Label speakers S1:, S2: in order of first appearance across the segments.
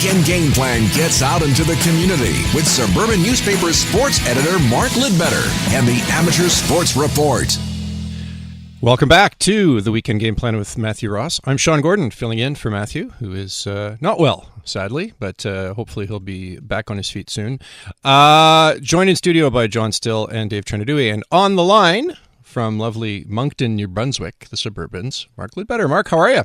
S1: Weekend Game Plan gets out into the community with Suburban Newspaper sports editor Mark Lidbetter and the Amateur Sports Report.
S2: Welcome back to the Weekend Game Plan with Matthew Ross. I'm Sean Gordon, filling in for Matthew, who is not well, sadly, but hopefully he'll be back on his feet soon. Joined in studio by John Still and Dave Trinidui, and on the line from lovely Moncton, New Brunswick, the Suburbans, Mark Lidbetter. Mark, how are you?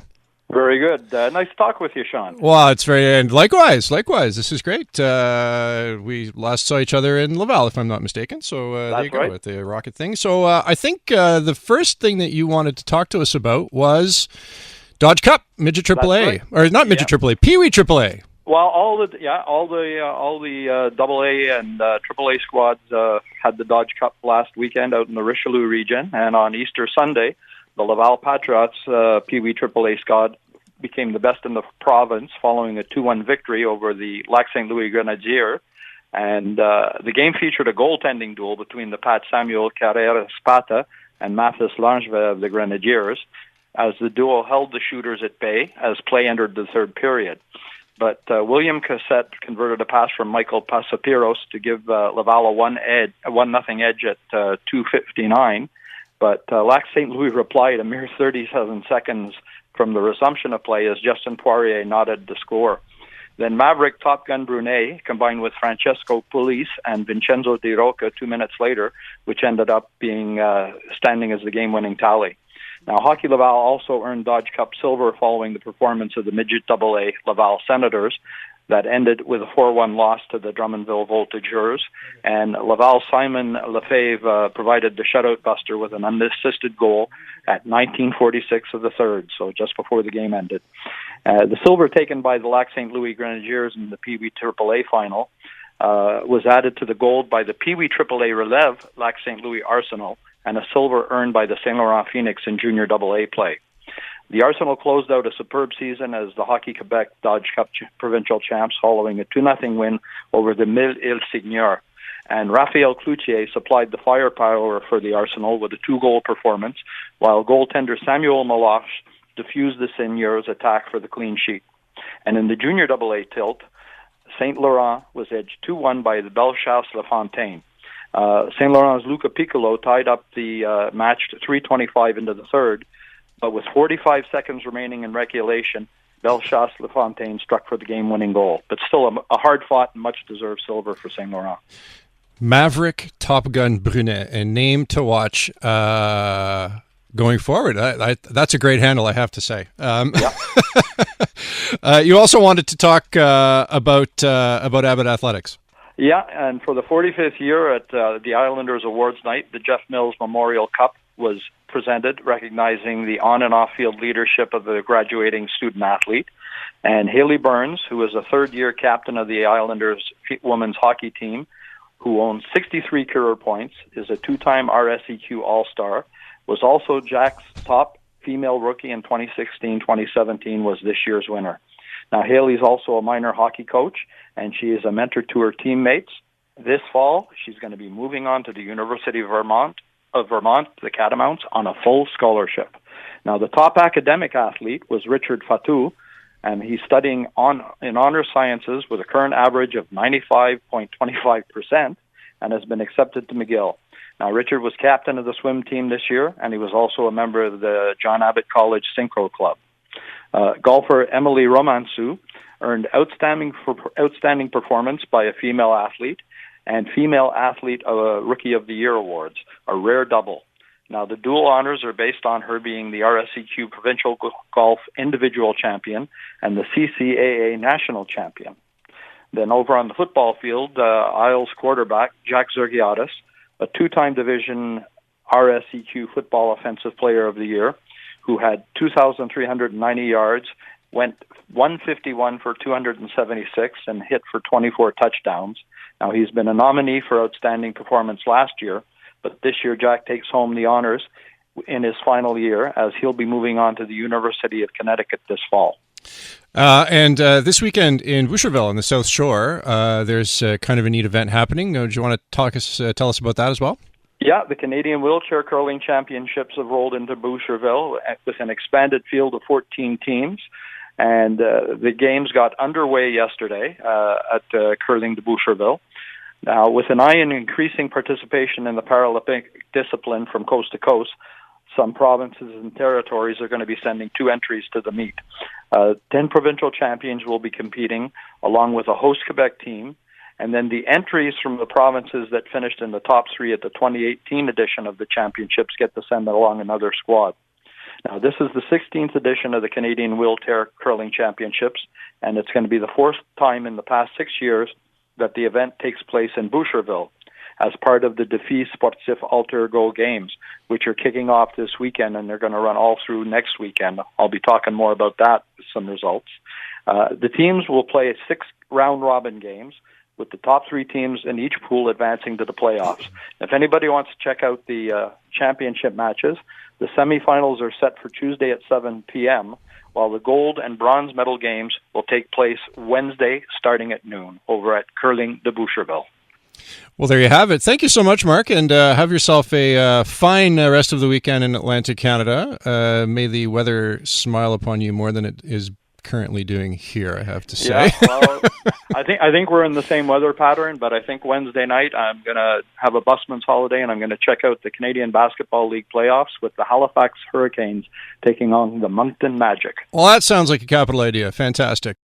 S3: Very good. Nice to talk with you, Sean.
S2: Well, it's very, and likewise. This is great. We last saw each other in Laval, if I'm not mistaken. So there you go,
S3: right,
S2: at the Rocket thing. So I think the first thing that you wanted to talk to us about was Dodge Cup, Midget AAA,
S3: right.
S2: Or not Midget AAA, Pee Wee AAA.
S3: Well, all the AA and AAA squads had the Dodge Cup last weekend out in the Richelieu region, and on Easter Sunday, the Laval Patriots Pee Wee AAA squad became the best in the province following a 2-1 victory over the Lac St. Louis Grenadiers. And the game featured a goaltending duel between the Pat Samuel Carrera-Spata and Mathis Langevin of the Grenadiers, as the duo held the shooters at bay as play entered the third period. But William Cassette converted a pass from Michael Pasapiros to give Laval a 1-0 edge at 2:59. But Lac St. Louis replied a mere 37 seconds from the resumption of play as Justin Poirier nodded the score. Then Maverick Top Gun Brunet combined with Francesco Pulis and Vincenzo Di Rocca 2 minutes later, which ended up being standing as the game-winning tally. Now, Hockey Laval also earned Dodge Cup silver following the performance of the Midget AA Laval Senators that ended with a 4-1 loss to the Drummondville Voltigeurs. And Laval Simon Lefebvre provided the shutout buster with an unassisted goal at 19:46 of the third, so just before the game ended. The silver taken by the Lac St. Louis Grenadiers in the Pee Wee AAA final was added to the gold by the Pee Wee AAA Relève Lac St. Louis Arsenal, and a silver earned by the St. Laurent Phoenix in junior AA play. The Arsenal closed out a superb season as the Hockey Quebec Dodge Cup provincial champs following a 2-0 win over the Mille-Îles-Seigneurs. And Raphael Cloutier supplied the firepower for the Arsenal with a 2-goal performance, while goaltender Samuel Meloche diffused the Seigneurs' attack for the clean sheet. And in the junior AA tilt, St. Laurent was edged 2-1 by the Bellechasse-LaFontaine. St. Laurent's Luca Piccolo tied up the match to 3:25 into the third, but with 45 seconds remaining in regulation, Bellechasse-LaFontaine struck for the game-winning goal. But still a hard-fought and much-deserved silver for St. Laurent.
S2: Maverick Top Gun Brunet, a name to watch going forward. That's a great handle, I have to say. You also wanted to talk about Abbott Athletics.
S3: Yeah, and for the 45th year at the Islanders Awards Night, the Jeff Mills Memorial Cup was presented, recognizing the on- and off-field leadership of the graduating student-athlete. And Haley Burns, who is a third-year captain of the Islanders women's hockey team, who owns 63 career points, is a two-time RSEQ All-Star, was also Jack's top female rookie in 2016-2017, was this year's winner. Now, Haley's also a minor hockey coach, and she is a mentor to her teammates. This fall, she's going to be moving on to the University of Vermont, the Catamounts, on a full scholarship. Now, the top academic athlete was Richard Fatou, and he's studying in honor sciences with a current average of 95.25% and has been accepted to McGill. Now, Richard was captain of the swim team this year, and he was also a member of the John Abbott College Synchro Club. Golfer Emily Romansou earned outstanding performance by a female athlete and Female Athlete Rookie of the Year awards, a rare double. Now, the dual honors are based on her being the RSEQ Provincial Golf Individual Champion and the CCAA National Champion. Then over on the football field, Isles quarterback Jack Zergiadis, a two-time Division RSEQ Football Offensive Player of the Year, who had 2,390 yards, went 151 for 276, and hit for 24 touchdowns. Now, he's been a nominee for outstanding performance last year, but this year Jack takes home the honors in his final year, as he'll be moving on to the University of Connecticut this fall.
S2: And this weekend in Boucherville on the South Shore, there's kind of a neat event happening. Do you want to tell us about that as well?
S3: Yeah, the Canadian Wheelchair Curling Championships have rolled into Boucherville with an expanded field of 14 teams. And the games got underway yesterday at Curling de Boucherville. Now, with an eye on increasing participation in the Paralympic discipline from coast to coast, some provinces and territories are going to be sending 2 entries to the meet. 10 provincial champions will be competing, along with a host Quebec team, and then the entries from the provinces that finished in the top 3 at the 2018 edition of the championships get to send along another squad. Now, this is the 16th edition of the Canadian Wheelchair Curling Championships, and it's going to be the 4th time in the past 6 years that the event takes place in Boucherville as part of the Défi Sportif Alter Ego Games, which are kicking off this weekend, and they're going to run all through next weekend. I'll be talking more about that with some results. The teams will play 6 round-robin games, with the top 3 teams in each pool advancing to the playoffs. If anybody wants to check out the championship matches, the semifinals are set for Tuesday at 7 p.m., while the gold and bronze medal games will take place Wednesday starting at noon over at Curling de Boucherville.
S2: Well, there you have it. Thank you so much, Mark, and have yourself a fine rest of the weekend in Atlantic Canada. May the weather smile upon you more than it is currently doing here, I have to say.
S3: Yeah, well, I think we're in the same weather pattern, but I think Wednesday night I'm going to have a busman's holiday, and I'm going to check out the Canadian Basketball League playoffs with the Halifax Hurricanes taking on the Moncton Magic.
S2: Well, that sounds like a capital idea. Fantastic.